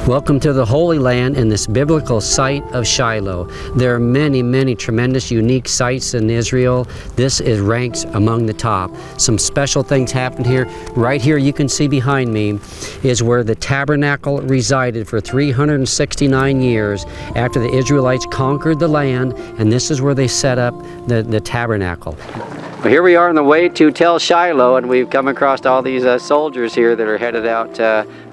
Welcome to the Holy Land and this biblical site of Shiloh. There are many, many tremendous, unique sites in Israel. This is ranked among the top. Some special things happened here. Right here, you can see behind me, is where the Tabernacle resided for 369 years after the Israelites conquered the land, and this is where they set up the Tabernacle. Well, here we are on the way to Tel Shiloh, and we've come across all these soldiers here that are headed out,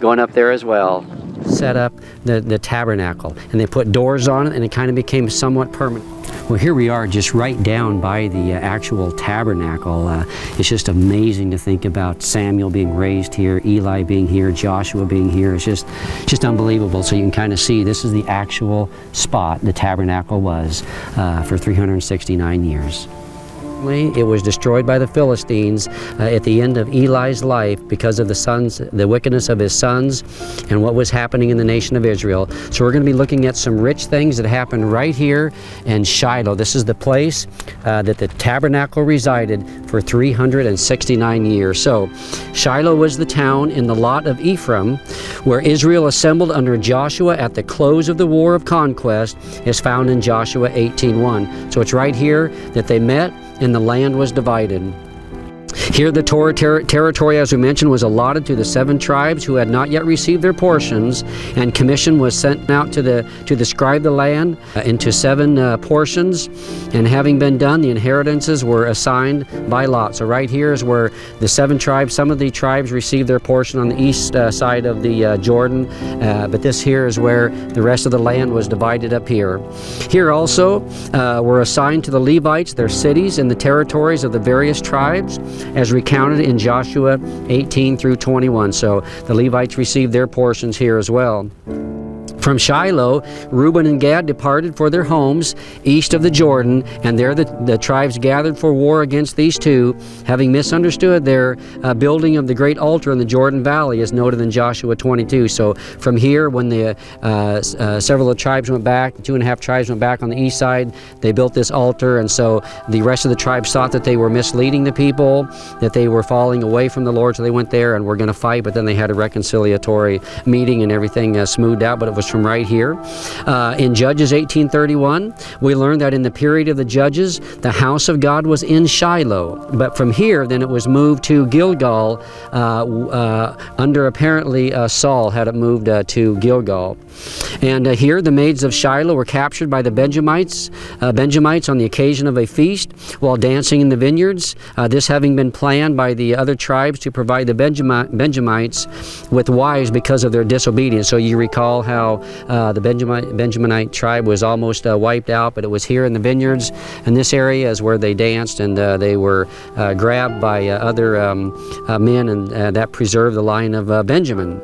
going up there as well. Set up the Tabernacle, and they put doors on it, and it kind of became somewhat permanent. Well, here we are just right down by the actual Tabernacle. It's just amazing to think about Samuel being raised here, Eli being here, Joshua being here. It's just unbelievable. So you can kind of see this is the actual spot the Tabernacle was for 369 years. It was destroyed by the Philistines at the end of Eli's life because of the wickedness of his sons and what was happening in the nation of Israel. So we're going to be looking at some rich things that happened right here in Shiloh. This is the place that the Tabernacle resided for 369 years. So Shiloh was the town in the lot of Ephraim where Israel assembled under Joshua at the close of the War of Conquest, is found in Joshua 18:1. So it's right here that they met and the land was divided. Here the Torah territory, as we mentioned, was allotted to the 7 tribes who had not yet received their portions, and commission was sent out to describe the land into 7 portions, and having been done, the inheritances were assigned by lot. So right here is where the 7 tribes, some of the tribes received their portion on the east side of the Jordan, but this here is where the rest of the land was divided up here. Here also were assigned to the Levites their cities and the territories of the various tribes, as recounted in Joshua 18 through 21. So the Levites received their portions here as well. From Shiloh, Reuben and Gad departed for their homes east of the Jordan, and there the tribes gathered for war against these two, having misunderstood their building of the great altar in the Jordan Valley, as noted in Joshua 22. So from here, when the several of the tribes went back, the 2.5 tribes went back on the east side, they built this altar, and so the rest of the tribes thought that they were misleading the people, that they were falling away from the Lord, so they went there and were going to fight, but then they had a reconciliatory meeting and everything smoothed out, but it was from right here. In Judges 18:31, we learned that in the period of the Judges, the house of God was in Shiloh. But from here, then it was moved to Gilgal, under apparently Saul had it moved to Gilgal. And here the maids of Shiloh were captured by the Benjamites on the occasion of a feast while dancing in the vineyards, this having been planned by the other tribes to provide the Benjamites with wives because of their disobedience. So you recall how the Benjaminite tribe was almost wiped out, but it was here in the vineyards, and this area is where they danced, and they were grabbed by other men, and that preserved the line of Benjamin.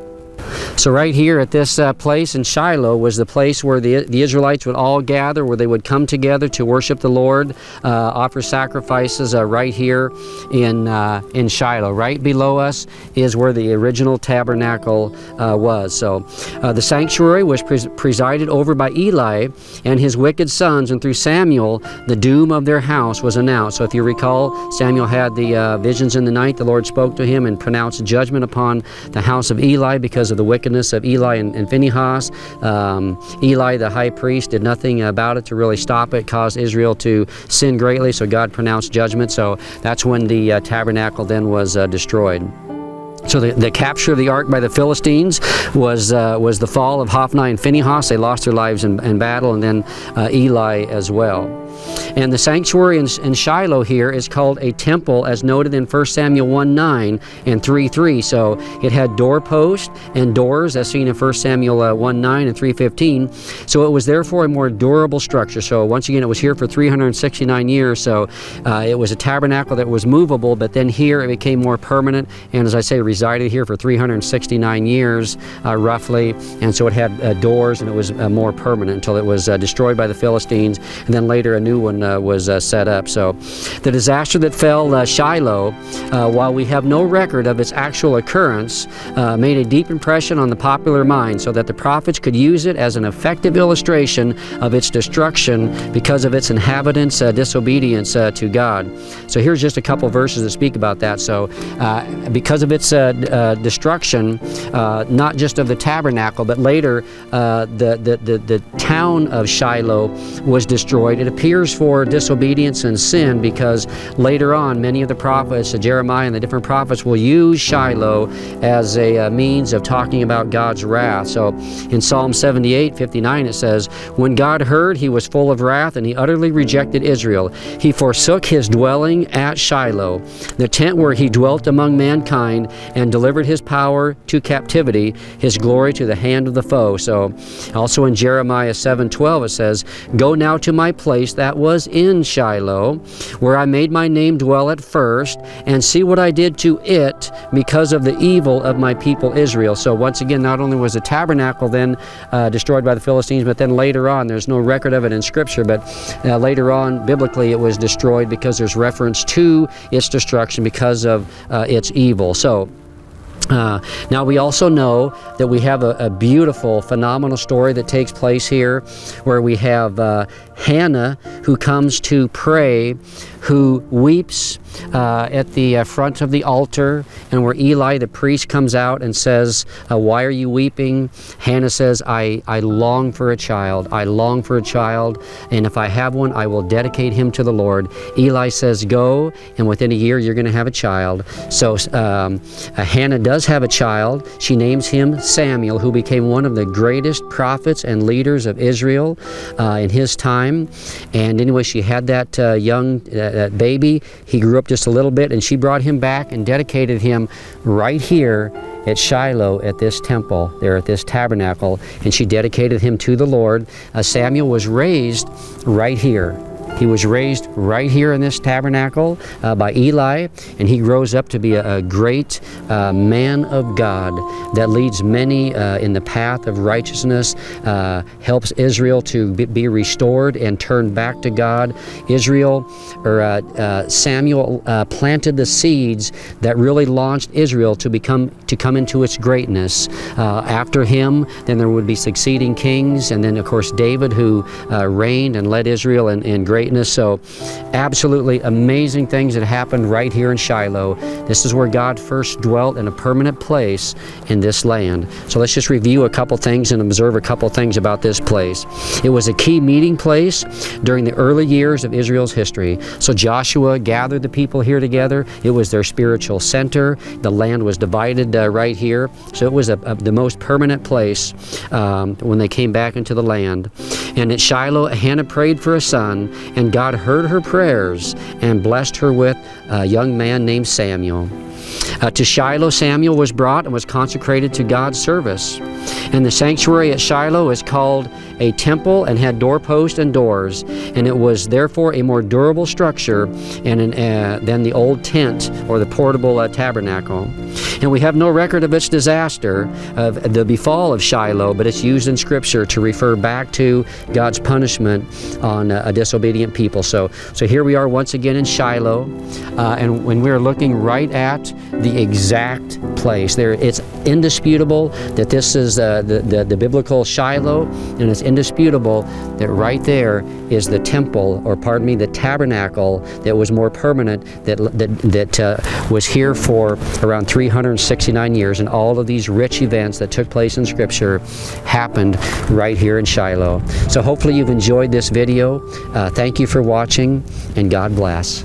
So right here at this place in Shiloh was the place where the Israelites would all gather, where they would come together to worship the Lord, offer sacrifices right here in Shiloh. Right below us is where the original tabernacle was. So the sanctuary was presided over by Eli and his wicked sons, and through Samuel the doom of their house was announced. So if you recall, Samuel had the visions in the night. The Lord spoke to him and pronounced judgment upon the house of Eli because of the wickedness of Eli and Phinehas. Eli, the high priest, did nothing about it to really stop it, caused Israel to sin greatly, so God pronounced judgment. So that's when the tabernacle then was destroyed. So the capture of the ark by the Philistines was the fall of Hophni and Phinehas. They lost their lives in battle, and then Eli as well. And the sanctuary in Shiloh here is called a temple, as noted in 1 Samuel 1:9 and 3:3. So it had doorposts and doors, as seen in 1 Samuel 1:9 and 3:15. So it was therefore a more durable structure. So once again, it was here for 369 years. So it was a tabernacle that was movable, but then here it became more permanent. And as I say, resided here for 369 years, roughly. And so it had doors, and it was more permanent until it was destroyed by the Philistines, and then later a new one was set up. So the disaster that fell Shiloh, while we have no record of its actual occurrence, made a deep impression on the popular mind, so that the prophets could use it as an effective illustration of its destruction because of its inhabitants' disobedience to God. So here's just a couple verses that speak about that. So because of its destruction, not just of the tabernacle, but later the town of Shiloh was destroyed. It appears for disobedience and sin, because later on many of the prophets, Jeremiah and the different prophets, will use Shiloh as a means of talking about God's wrath. So in Psalm 78:59 it says, "When God heard, he was full of wrath, and he utterly rejected Israel. He forsook his dwelling at Shiloh, the tent where he dwelt among mankind, and delivered his power to captivity, his glory to the hand of the foe." So also in Jeremiah 7:12 it says, "Go now to my place that was in Shiloh, where I made my name dwell at first, and see what I did to it because of the evil of my people Israel." So once again, not only was the tabernacle then destroyed by the Philistines, but then later on, there's no record of it in Scripture, but later on, biblically, it was destroyed because there's reference to its destruction because of its evil. So now we also know that we have a beautiful, phenomenal story that takes place here, where we have Hannah, who comes to pray, who weeps at the front of the altar, and where Eli the priest comes out and says, "Why are you weeping?" Hannah says, I long for a child. I long for a child, and if I have one, I will dedicate him to the Lord. Eli says, "Go, and within a year you're going to have a child." So Hannah does have a child. She names him Samuel, who became one of the greatest prophets and leaders of Israel in his time. And anyway, she had that young baby. He grew up just a little bit, and she brought him back and dedicated him right here at Shiloh, at this temple, there at this tabernacle, and she dedicated him to the Lord. Samuel was raised right here. He was raised right here in this tabernacle by Eli, and he grows up to be a great man of God that leads many in the path of righteousness, helps Israel to be restored and turned back to God. Samuel planted the seeds that really launched Israel to come into its greatness. After him, then there would be succeeding kings, and then of course David, who reigned and led Israel in greatness. So absolutely amazing things that happened right here in Shiloh. This is where God first dwelt in a permanent place in this land. So let's just review a couple things and observe a couple things about this place. It was a key meeting place during the early years of Israel's history. So Joshua gathered the people here together. It was their spiritual center. The land was divided right here. So it was the most permanent place when they came back into the land. And at Shiloh, Hannah prayed for a son, and God heard her prayers and blessed her with a young man named Samuel. To Shiloh, Samuel was brought and was consecrated to God's service. And the sanctuary at Shiloh is called a temple and had doorposts and doors, and it was therefore a more durable structure than the old tent or the portable tabernacle. And we have no record of its disaster, of the befall of Shiloh, but it's used in Scripture to refer back to God's punishment on a disobedient people. So here we are once again in Shiloh, and when we're looking right at the exact place there, it's indisputable that this is the biblical Shiloh, and it's indisputable that right there is the temple, or pardon me, the tabernacle that was more permanent, that was here for around 369 years, and all of these rich events that took place in Scripture happened right here in Shiloh. So hopefully you've enjoyed this video. Thank you for watching, and God bless.